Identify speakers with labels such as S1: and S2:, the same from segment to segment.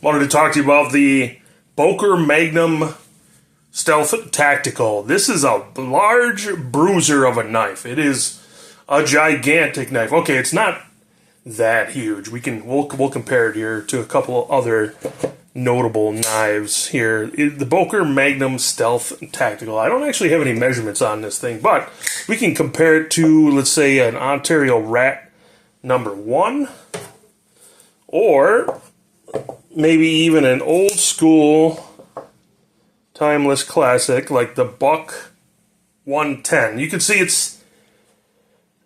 S1: Wanted to talk to you about the Boker Magnum Stealth Tactical. This is a large bruiser of a knife. It is a gigantic knife. Okay, it's not that huge. We'll compare it here to a couple other notable knives here. The Boker Magnum Stealth Tactical. I don't actually have any measurements on this thing, but we can compare it to, let's say, an Ontario Rat #1, or maybe even an old school timeless classic like the Buck 110. You can see it's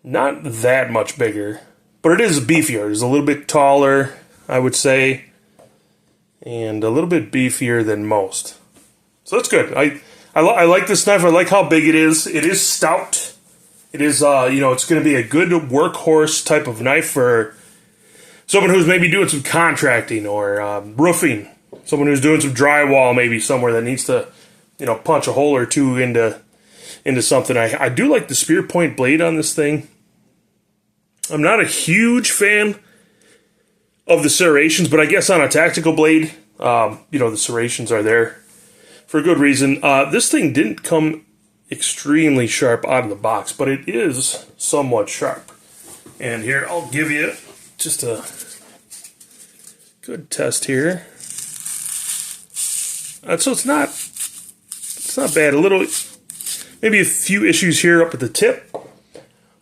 S1: not that much bigger, but it is beefier. It's a little bit taller, I would say, and a little bit beefier than most. So that's good. I like this knife. I like how big it is. It is stout. It is, it's going to be a good workhorse type of knife for someone who's maybe doing some contracting or roofing. Someone who's doing some drywall maybe somewhere that needs to, punch a hole or two into something. I do like the spear point blade on this thing. I'm not a huge fan of the serrations, but I guess on a tactical blade, the serrations are there for a good reason. This thing didn't come extremely sharp out of the box, but it is somewhat sharp. And here, I'll give you just a good test here. So it's not bad. Maybe a few issues here up at the tip,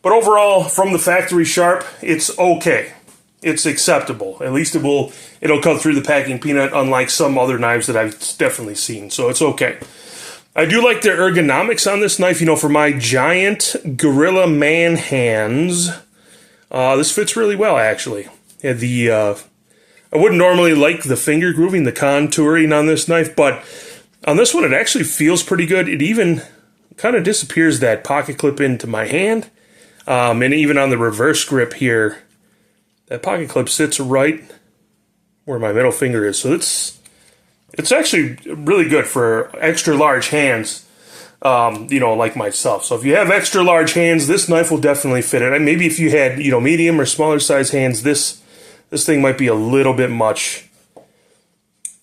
S1: but overall, from the factory sharp, it's okay. It's acceptable. At least it'll cut through the packing peanut, unlike some other knives that I've definitely seen. So it's okay. I do like the ergonomics on this knife. For my giant Gorilla Man hands, this fits really well, actually. Yeah, I wouldn't normally like the finger grooving, the contouring on this knife, but on this one, it actually feels pretty good. It even kind of disappears that pocket clip into my hand, and even on the reverse grip here, that pocket clip sits right where my middle finger is. So it's actually really good for extra large hands, like myself. So if you have extra large hands, this knife will definitely fit it. And maybe if you had, medium or smaller size hands, this thing might be a little bit much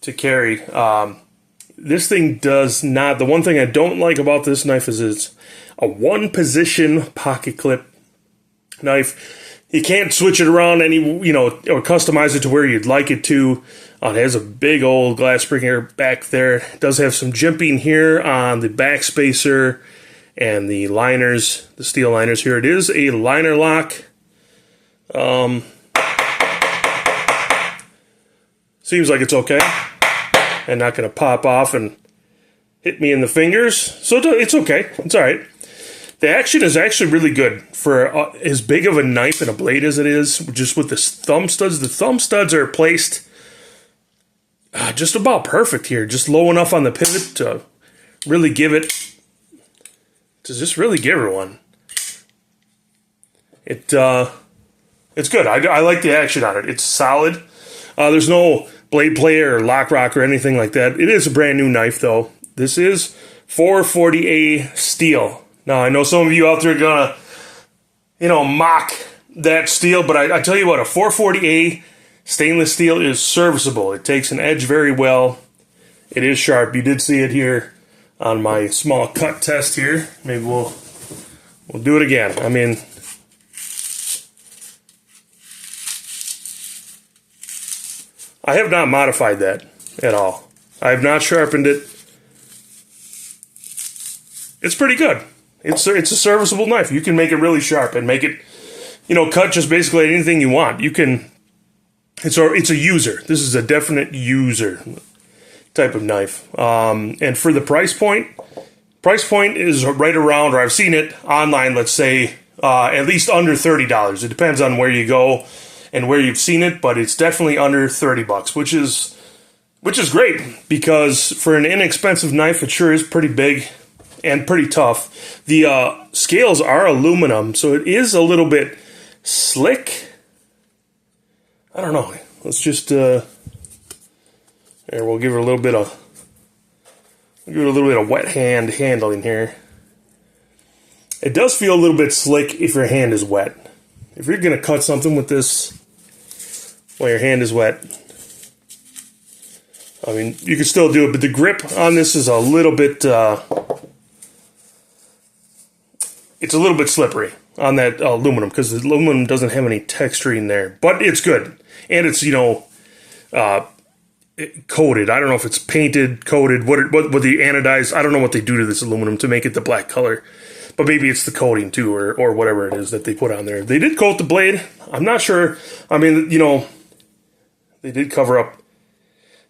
S1: to carry. This thing does not. The one thing I don't like about this knife is it's a one-position pocket clip knife. You can't switch it around or customize it to where you'd like it to. It has a big old glass spring here back there. It does have some jimping here on the back spacer and the liners, the steel liners here. It is a liner lock. Seems like it's okay and not going to pop off and hit me in the fingers. So it's okay. It's all right. The action is actually really good for as big of a knife and a blade as it is, just with the thumb studs. The thumb studs are placed just about perfect here, just low enough on the pivot to really give her one. It's good. I like the action on it. It's solid. There's no blade play or lock rock or anything like that. It is a brand new knife, though. This is 440A steel. Now, I know some of you out there are gonna, mock that steel, but I tell you what, a 440A stainless steel is serviceable. It takes an edge very well. It is sharp. You did see it here on my small cut test here. Maybe we'll do it again. I mean, I have not modified that at all. I have not sharpened it. It's pretty good. It's a serviceable knife. You can make it really sharp and make it, cut just basically anything you want. You can. It's a user. This is a definite user type of knife. And for the price point is right around, or I've seen it online, let's say, at least under $30. It depends on where you go and where you've seen it, but it's definitely under $30, which is great, because for an inexpensive knife, it sure is pretty big and pretty tough. The scales are aluminum, so it is a little bit slick. I don't know. Let's just here, we'll give it a little bit of wet hand handling here. It does feel a little bit slick if your hand is wet. If you're gonna cut something with this while your hand is wet, I mean, you can still do it, but the grip on this is a little bit, it's a little bit slippery on that aluminum, because the aluminum doesn't have any texturing there. But it's good. And it's, you know, coated. I don't know if it's painted, coated, what the anodized, I don't know what they do to this aluminum to make it the black color. But maybe it's the coating too, or whatever it is that they put on there. They did coat the blade. I'm not sure. I mean, you know, they did cover up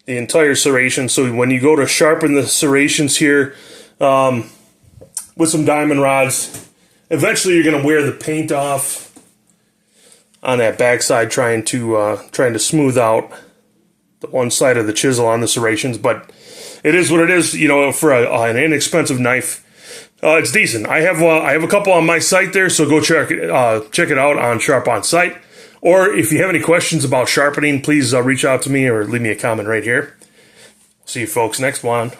S1: the entire serration. So when you go to sharpen the serrations here with some diamond rods, eventually you're going to wear the paint off on that backside, trying to smooth out the one side of the chisel on the serrations. But it is what it is. You know, for an inexpensive knife, it's decent. I have a couple on my site there, so go check it out on Sharp On Site. Or if you have any questions about sharpening, please reach out to me or leave me a comment right here. See you folks next one.